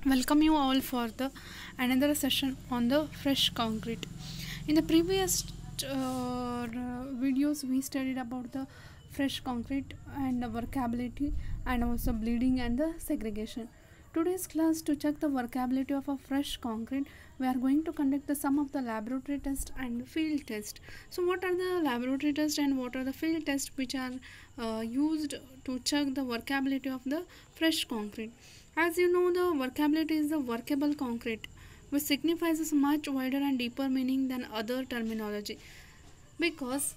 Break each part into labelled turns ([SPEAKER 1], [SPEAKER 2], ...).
[SPEAKER 1] Welcome you all for the another session on the fresh concrete. In the previous videos, we studied about the fresh concrete and the workability and also bleeding and the segregation. Today's class, to check the workability of a fresh concrete, we are going to conduct the some of the laboratory test and field test. So what are the laboratory test and what are the field test which are used to check the workability of the fresh concrete? As you know, the workability is the workable concrete, which signifies a much wider and deeper meaning than other terminology. Because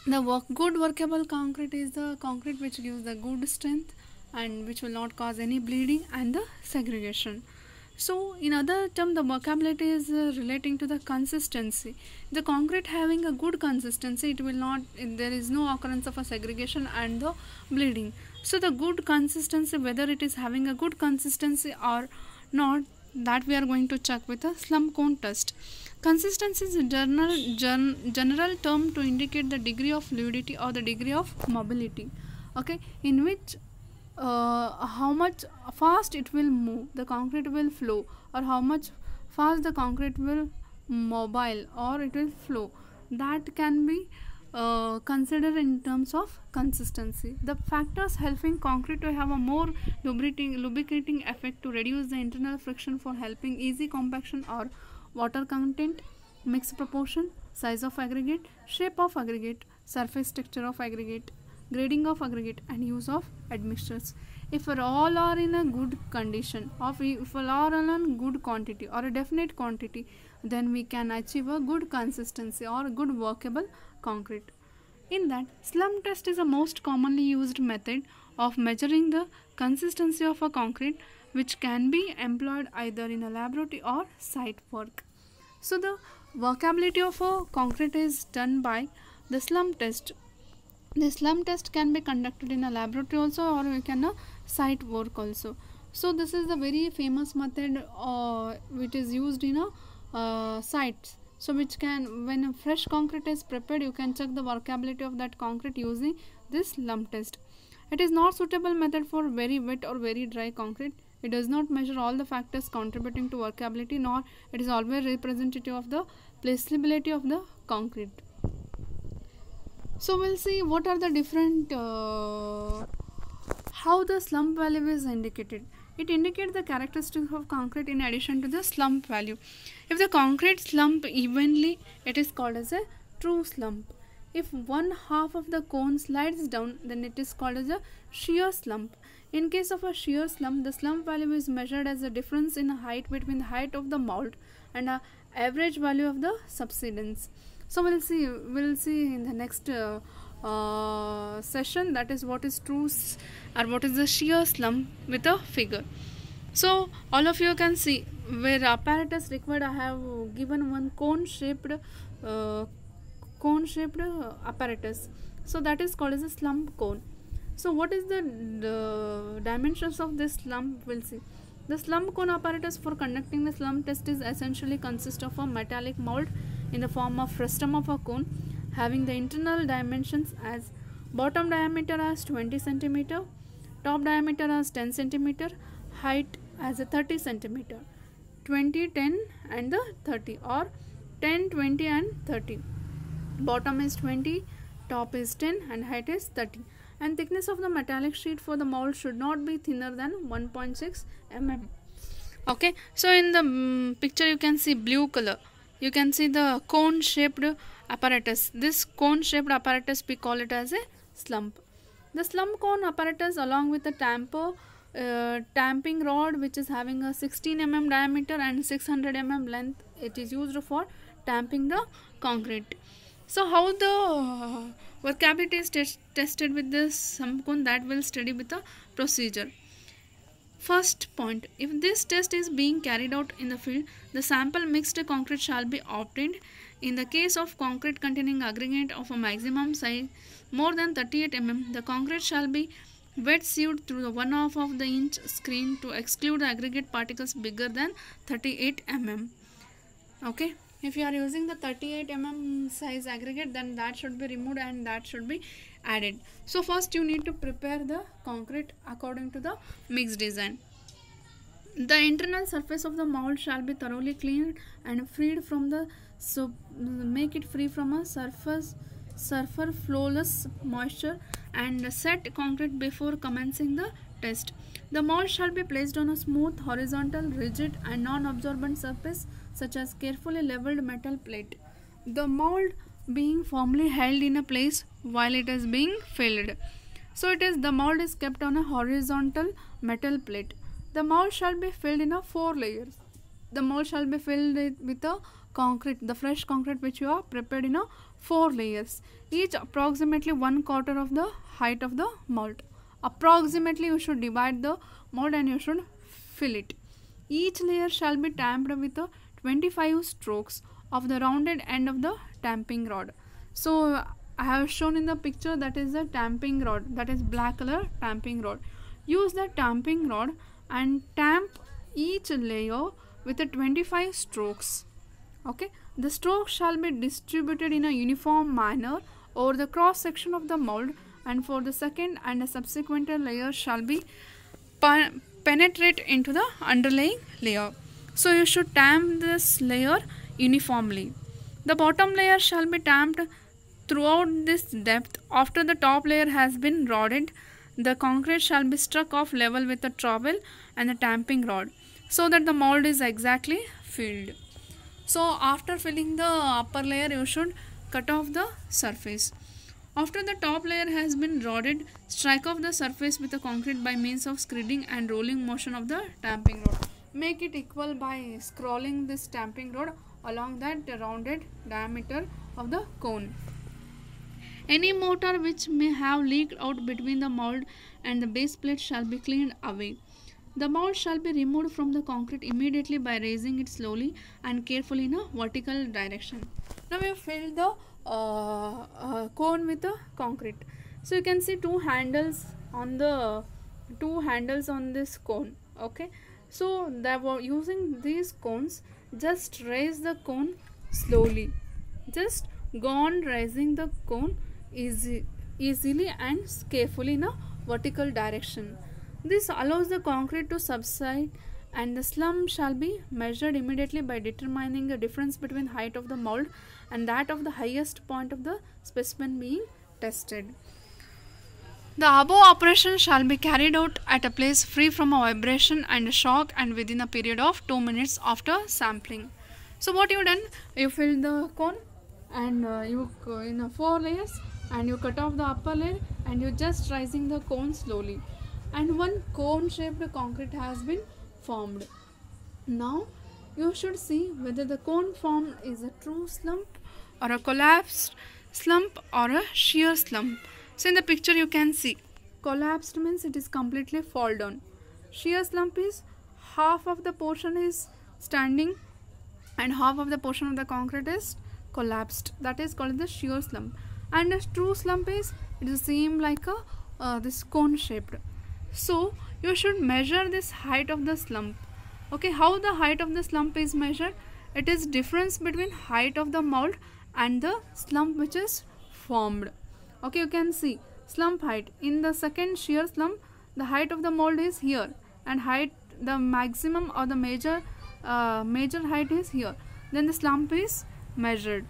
[SPEAKER 1] the good workable concrete is the concrete which gives the good strength and which will not cause any bleeding and the segregation. So in other term, the workability is relating to the consistency. The concrete having a good consistency, it will not, there is no occurrence of a segregation and the bleeding. So the good consistency, whether it is having a good consistency or not, that we are going to check with a slump cone test. Consistency is a general term to indicate the degree of fluidity or the degree of mobility, okay, in which how much fast it will move, the concrete will flow, or how much fast the concrete will mobile or it will flow, that can be considered in terms of consistency. The factors helping concrete to have a more lubricating effect to reduce the internal friction for helping easy compaction or water content, mix proportion, size of aggregate, shape of aggregate, surface texture of aggregate, grading of aggregate, and use of admixtures. If all are in a good condition, or if all are in a good quantity or a definite quantity, then we can achieve a good consistency or a good workable concrete. In that, slump test is the most commonly used method of measuring the consistency of a concrete, which can be employed either in a laboratory or site work. So the workability of a concrete is done by the slump test. The slump test can be conducted in a laboratory also, or we can site work also. So this is the very famous method which is used in a sites. So which can, when a fresh concrete is prepared, you can check the workability of that concrete using this slump test. It is not suitable method for very wet or very dry concrete. It does not measure all the factors contributing to workability, nor it is always representative of the placeability of the concrete. So we'll see what are the different how the slump value is indicated. It indicates the characteristics of concrete in addition to the slump value. If the concrete slump evenly, it is called as a true slump. If one half of the cone slides down, then it is called as a shear slump. In case of a shear slump, the slump value is measured as the difference in height between the height of the mold and the average value of the subsidence. So we'll see in the next session, that is what is true or what is the shear slump with a figure. So all of you can see where apparatus required. I have given one cone shaped apparatus. So that is called as a slump cone. So what is the dimensions of this slump? We'll see. The slump cone apparatus for conducting the slump test is essentially consists of a metallic mold in the form of frustum of a cone, having the internal dimensions as bottom diameter as 20 cm, top diameter as 10 cm, height as a 30 cm, 20, 10 and the 30, or 10, 20 and 30. Bottom is 20, top is 10 and height is 30. And thickness of the metallic sheet for the mold should not be thinner than 1.6 mm. Okay, so in the picture you can see blue color. You can see the cone shaped apparatus. This cone shaped apparatus, we call it as a slump. The slump cone apparatus, along with the tamping rod, which is having a 16 mm diameter and 600 mm length, it is used for tamping the concrete. So how the workability is tested with this slump cone, that will study with the procedure. First point, if this test is being carried out in the field, the sample mixed concrete shall be obtained. In the case of concrete containing aggregate of a maximum size more than 38 mm, the concrete shall be wet sieved through the 1/2 of the inch screen to exclude the aggregate particles bigger than 38 mm. Okay. If you are using the 38 mm size aggregate, then that should be removed and that should be added. So first you need to prepare the concrete according to the mix design. The internal surface of the mold shall be thoroughly cleaned and freed from the make it free from a surfer flawless moisture and set concrete before commencing the test. The mold shall be placed on a smooth, horizontal, rigid and non-absorbent surface such as carefully leveled metal plate. The mold being firmly held in a place while it is being filled. So the mold is kept on a horizontal metal plate. The mold shall be filled in a 4 layers. The mold shall be filled with a concrete, the fresh concrete which you have prepared in a 4 layers, each approximately 1/4 of the height of the mold. Approximately you should divide the mold and you should fill it. Each layer shall be tamped with a 25 strokes of the rounded end of the tamping rod. So I have shown in the picture, that is the tamping rod, that is black color tamping rod. Use the tamping rod and tamp each layer with a 25 strokes. Okay, the strokes shall be distributed in a uniform manner over the cross section of the mold, and for the second and the subsequent layer shall be penetrate into the underlying layer. So you should tamp this layer uniformly. The bottom layer shall be tamped throughout this depth. After the top layer has been rodded, the concrete shall be struck off level with a trowel and the tamping rod so that the mold is exactly filled. So after filling the upper layer, you should cut off the surface. After the top layer has been rodded, strike off the surface with the concrete by means of skidding and rolling motion of the tamping rod. Make it equal by scrolling this tamping rod along that rounded diameter of the cone. Any mortar which may have leaked out between the mold and the base plate shall be cleaned away. The mold shall be removed from the concrete immediately by raising it slowly and carefully in a vertical direction. Now we have filled the cone with the concrete. So you can see two handles on this cone. Okay, so using these cones, just raise the cone slowly. Just go on raising the cone easily and carefully in a vertical direction. This allows the concrete to subside, and the slump shall be measured immediately by determining the difference between height of the mold and that of the highest point of the specimen being tested. The above operation shall be carried out at a place free from a vibration and a shock and within a period of 2 minutes after sampling. So what you done? You fill the cone and you in 4 layers, and you cut off the upper layer and you just raising the cone slowly, and one cone shaped concrete has been formed. Now you should see whether the cone formed is a true slump or a collapsed slump or a shear slump. So in the picture you can see collapsed means it is completely fall down. Shear slump is half of the portion is standing and half of the portion of the concrete is collapsed. That is called the shear slump. And a true slump is it is same like a this cone shaped. So you should measure this height of the slump. Okay, how the height of the slump is measured? It is difference between height of the mold and the slump which is formed. Okay, you can see slump height. In the second shear slump, the height of the mold is here, and height, the maximum or the major height is here. Then the slump is measured.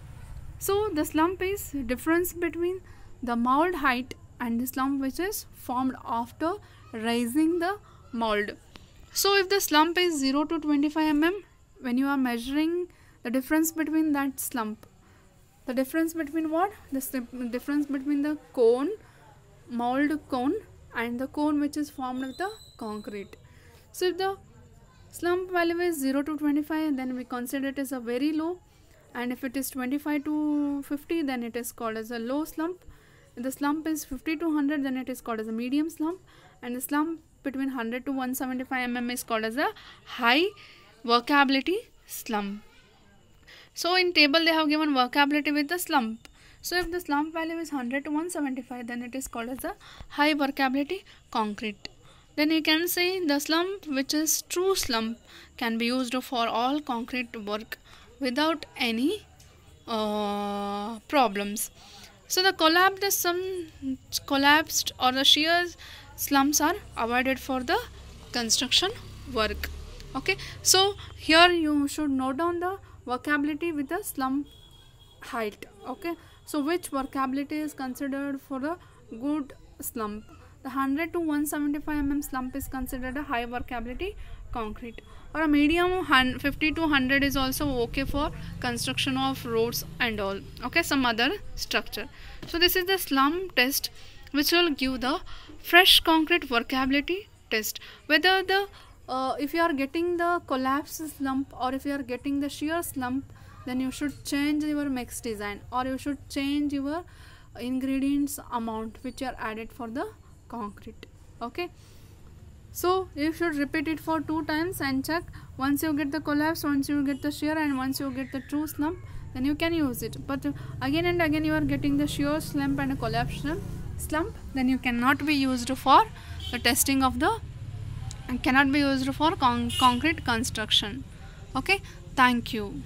[SPEAKER 1] So the slump is difference between the mold height and the slump which is formed after raising the mold. So if the slump is 0 to 25 mm, when you are measuring the difference between that slump, the difference between what? The difference between the cone, mold cone, and the cone which is formed with the concrete. So if the slump value is 0 to 25, then we consider it as a very low, and if it is 25 to 50, then it is called as a low slump. If the slump is 50 to 100, then it is called as a medium slump, and the slump between 100 to 175 mm is called as a high workability slump. So in table they have given workability with the slump. So if the slump value is 100 to 175, then it is called as a high workability concrete. Then you can say the slump which is true slump can be used for all concrete work without any problems. So the collapsed or the shear slumps are avoided for the construction work. Okay, so here you should note down the vocabulary with the slump height. Okay, so which vocabulary is considered for a good slump? The 100 to 175 mm slump is considered a high vocabulary concrete, or a medium 50 to 100 is also okay for construction of roads and all. Okay, some other structure. So this is the slump test, which will give the fresh concrete vocabulary test, whether the if you are getting the collapse slump or if you are getting the shear slump, then you should change your mix design, or you should change your ingredients amount which are added for the concrete. Okay, so you should repeat it for 2 times and check. Once you get the collapse, once you get the shear, and once you get the true slump, then you can use it. But again and again you are getting the shear slump and a collapse slump, then you cannot be used for the testing of the cannot be used for concrete construction. Okay, thank you.